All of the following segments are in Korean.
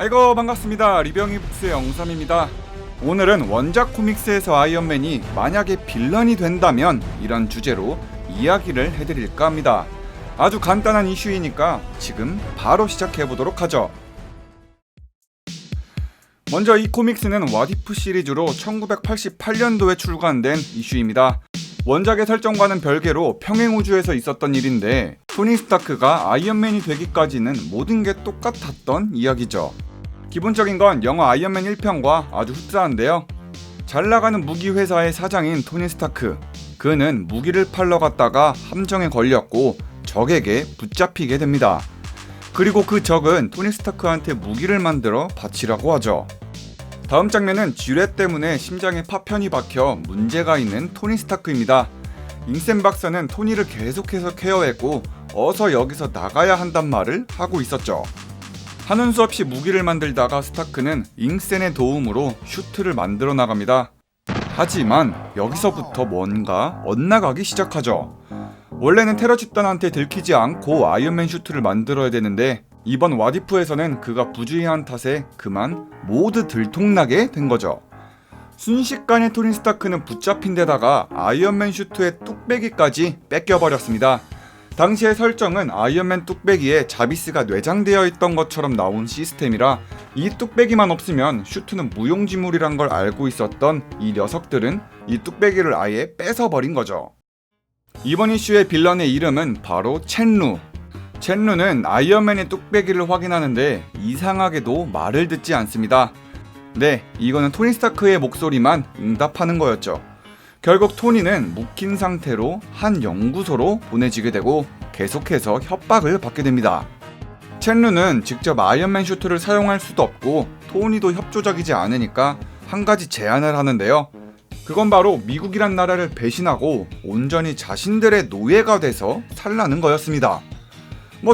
아이고 반갑습니다. 리병이 북스의 영삼입니다. 오늘은 원작 코믹스에서 아이언맨이 만약에 빌런이 된다면 이런 주제로 이야기를 해드릴까 합니다. 아주 간단한 이슈이니까 지금 바로 시작해보도록 하죠. 먼저 이 코믹스는 왓이프 시리즈로 1988년도에 출간된 이슈입니다. 원작의 설정과는 별개로 평행우주에서 있었던 일인데 토니 스타크가 아이언맨이 되기까지는 모든 게 똑같았던 이야기죠. 기본적인 건 영화 아이언맨 1편과 아주 흡사한데요. 잘 나가는 무기 회사의 사장인 토니 스타크. 그는 무기를 팔러 갔다가 함정에 걸렸고 적에게 붙잡히게 됩니다. 그리고 그 적은 토니 스타크한테 무기를 만들어 바치라고 하죠. 다음 장면은 쥐뢰 때문에 심장에 파편이 박혀 문제가 있는 토니 스타크입니다. 잉센 박사는 토니를 계속해서 케어했고 어서 여기서 나가야 한단 말을 하고 있었죠. 하는 수 없이 무기를 만들다가 스타크는 잉센의 도움으로 슈트를 만들어 나갑니다. 하지만 여기서부터 뭔가 엇나가기 시작하죠. 원래는 테러 집단한테 들키지 않고 아이언맨 슈트를 만들어야 되는데 이번 왓이프에서는 그가 부주의한 탓에 그만 모두 들통나게 된 거죠. 순식간에 토니 스타크는 붙잡힌 데다가 아이언맨 슈트의 뚝배기까지 뺏겨버렸습니다. 당시의 설정은 아이언맨 뚝배기에 자비스가 내장되어 있던 것처럼 나온 시스템이라 이 뚝배기만 없으면 슈트는 무용지물이란 걸 알고 있었던 이 녀석들은 이 뚝배기를 아예 뺏어버린 거죠. 이번 이슈의 빌런의 이름은 바로 첸루. 첸루는 아이언맨의 뚝배기를 확인하는데 이상하게도 말을 듣지 않습니다. 네, 이거는 토니 스타크의 목소리만 응답하는 거였죠. 결국 토니는 묵힌 상태로 한 연구소로 보내지게 되고 계속해서 협박을 받게 됩니다. 첸루는 직접 아이언맨 슈트를 사용할 수도 없고 토니도 협조적이지 않으니까 한 가지 제안을 하는데요. 그건 바로 미국이란 나라를 배신하고 온전히 자신들의 노예가 돼서 살라는 거였습니다.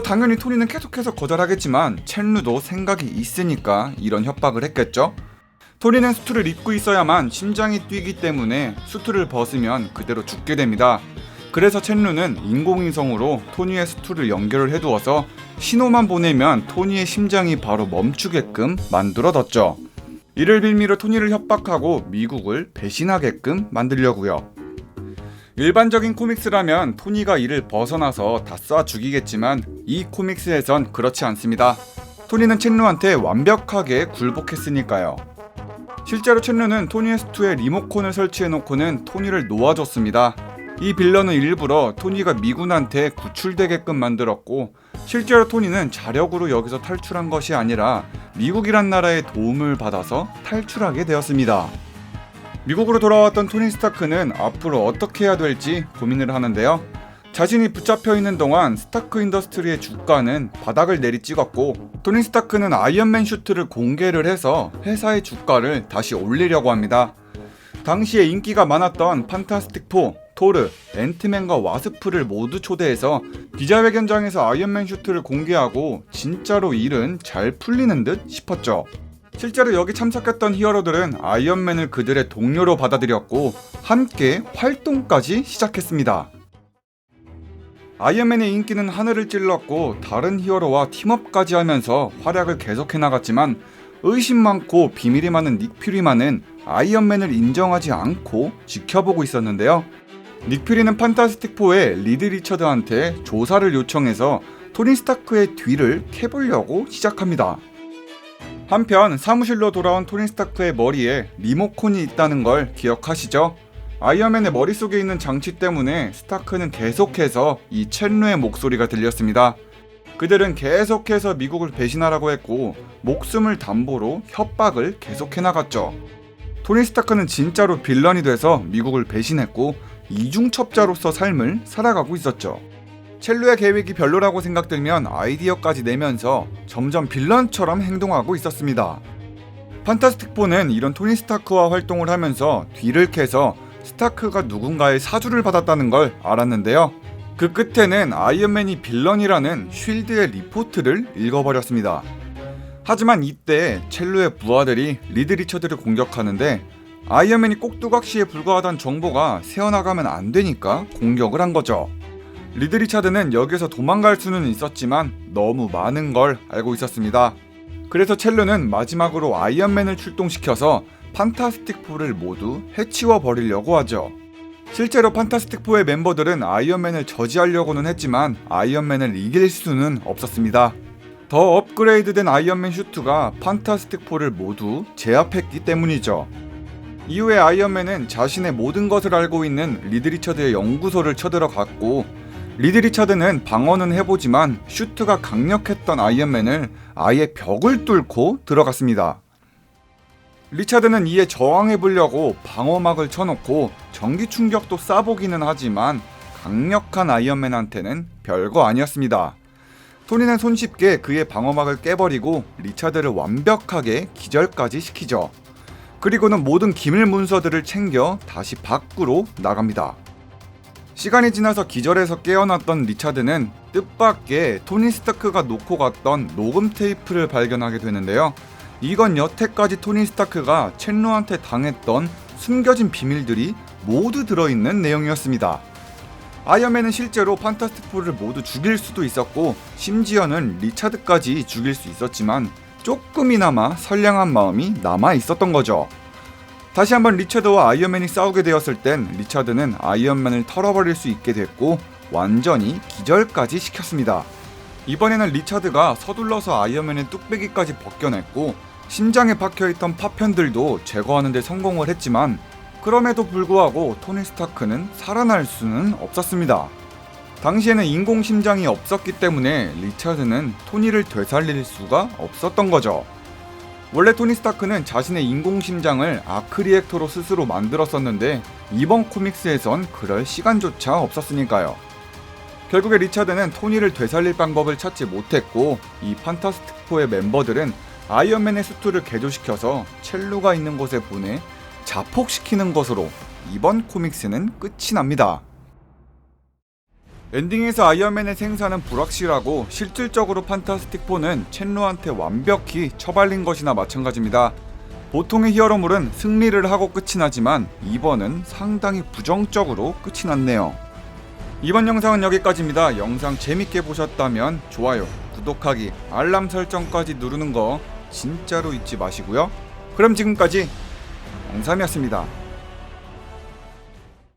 당연히 토니는 계속해서 거절하겠지만 첸루도 생각이 있으니까 이런 협박을 했겠죠. 토니는 수트를 입고 있어야만 심장이 뛰기 때문에 수트를 벗으면 그대로 죽게 됩니다. 그래서 첸루는 인공위성으로 토니의 수트를 연결을 해두어서 신호만 보내면 토니의 심장이 바로 멈추게끔 만들어뒀죠. 이를 빌미로 토니를 협박하고 미국을 배신하게끔 만들려고요. 일반적인 코믹스라면 토니가 이를 벗어나서 다 쏴 죽이겠지만 이 코믹스에선 그렇지 않습니다. 토니는 첸루한테 완벽하게 굴복했으니까요. 실제로 첸루는 토니의 수트에 리모컨을 설치해놓고는 토니를 놓아줬습니다. 이 빌런은 일부러 토니가 미군한테 구출되게끔 만들었고 실제로 토니는 자력으로 여기서 탈출한 것이 아니라 미국이란 나라의 도움을 받아서 탈출하게 되었습니다. 미국으로 돌아왔던 토니 스타크는 앞으로 어떻게 해야 될지 고민을 하는데요. 자신이 붙잡혀 있는 동안 스타크 인더스트리의 주가는 바닥을 내리찍었고 토니 스타크는 아이언맨 슈트를 공개를 해서 회사의 주가를 다시 올리려고 합니다. 당시에 인기가 많았던 판타스틱 4, 토르, 앤트맨과 와스프를 모두 초대해서 기자회견장에서 아이언맨 슈트를 공개하고 진짜로 일은 잘 풀리는 듯 싶었죠. 실제로 여기 참석했던 히어로들은 아이언맨을 그들의 동료로 받아들였고 함께 활동까지 시작했습니다. 아이언맨의 인기는 하늘을 찔렀고 다른 히어로와 팀업까지 하면서 활약을 계속해 나갔지만 의심 많고 비밀이 많은 닉 퓨리만은 아이언맨을 인정하지 않고 지켜보고 있었는데요. 닉 퓨리는 판타스틱4의 리드 리처드한테 조사를 요청해서 토니 스타크의 뒤를 캐보려고 시작합니다. 한편 사무실로 돌아온 토니 스타크의 머리에 리모컨이 있다는 걸 기억하시죠? 아이언맨의 머릿속에 있는 장치 때문에 스타크는 계속해서 이 첸루의 목소리가 들렸습니다. 그들은 계속해서 미국을 배신하라고 했고 목숨을 담보로 협박을 계속해 나갔죠. 토니 스타크는 진짜로 빌런이 돼서 미국을 배신했고 이중첩자로서 삶을 살아가고 있었죠. 첼루의 계획이 별로라고 생각되면 아이디어까지 내면서 점점 빌런처럼 행동하고 있었습니다. 판타스틱4는 이런 토니 스타크와 활동을 하면서 뒤를 캐서 스타크가 누군가의 사주를 받았다는 걸 알았는데요. 그 끝에는 아이언맨이 빌런이라는 쉴드의 리포트를 읽어버렸습니다. 하지만 이때 첼루의 부하들이 리드 리처드를 공격하는데 아이언맨이 꼭두각시에 불과하다는 정보가 새어나가면 안 되니까 공격을 한 거죠. 리드 리차드는 여기서 도망갈 수는 있었지만 너무 많은 걸 알고 있었습니다. 그래서 첼로는 마지막으로 아이언맨을 출동시켜서 판타스틱4를 모두 해치워 버리려고 하죠. 실제로 판타스틱4의 멤버들은 아이언맨을 저지하려고는 했지만 아이언맨을 이길 수는 없었습니다. 더 업그레이드된 아이언맨 슈트가 판타스틱4를 모두 제압했기 때문이죠. 이후에 아이언맨은 자신의 모든 것을 알고 있는 리드 리처드의 연구소를 쳐들어갔고, 리드 리처드는 방어는 해보지만 슈트가 강력했던 아이언맨을 아예 벽을 뚫고 들어갔습니다. 리차드는 이에 저항해보려고 방어막을 쳐놓고 전기 충격도 쏴보기는 하지만 강력한 아이언맨한테는 별거 아니었습니다. 토니는 손쉽게 그의 방어막을 깨버리고 리차드를 완벽하게 기절까지 시키죠. 그리고는 모든 기밀 문서들을 챙겨 다시 밖으로 나갑니다. 시간이 지나서 기절해서 깨어났던 리차드는 뜻밖의 토니 스타크가 놓고 갔던 녹음 테이프를 발견하게 되는데요. 이건 여태까지 토니 스타크가 첸로한테 당했던 숨겨진 비밀들이 모두 들어있는 내용이었습니다. 아이언맨은 실제로 판타스틱4를 모두 죽일 수도 있었고, 심지어는 리차드까지 죽일 수 있었지만 조금이나마 선량한 마음이 남아 있었던 거죠. 다시 한번 리차드와 아이언맨이 싸우게 되었을 땐 리차드는 아이언맨을 털어버릴 수 있게 됐고 완전히 기절까지 시켰습니다. 이번에는 리차드가 서둘러서 아이언맨의 뚝배기까지 벗겨냈고 심장에 박혀있던 파편들도 제거하는 데 성공을 했지만, 그럼에도 불구하고 토니 스타크는 살아날 수는 없었습니다. 당시에는 인공심장이 없었기 때문에 리차드는 토니를 되살릴 수가 없었던 거죠. 원래 토니 스타크는 자신의 인공심장을 아크리액터로 스스로 만들었었는데 이번 코믹스에선 그럴 시간조차 없었으니까요. 결국에 리차드는 토니를 되살릴 방법을 찾지 못했고, 이 판타스틱4의 멤버들은 아이언맨의 수트를 개조시켜서 첼로가 있는 곳에 보내 자폭시키는 것으로 이번 코믹스는 끝이 납니다. 엔딩에서 아이언맨의 생사는 불확실하고 실질적으로 판타스틱4는 첸로한테 완벽히 처발린 것이나 마찬가지입니다. 보통의 히어로물은 승리를 하고 끝이 나지만 이번은 상당히 부정적으로 끝이 났네요. 이번 영상은 여기까지입니다. 영상 재밌게 보셨다면 좋아요, 구독하기, 알람 설정까지 누르는 거 진짜로 잊지 마시고요. 그럼 지금까지 영삼이었습니다.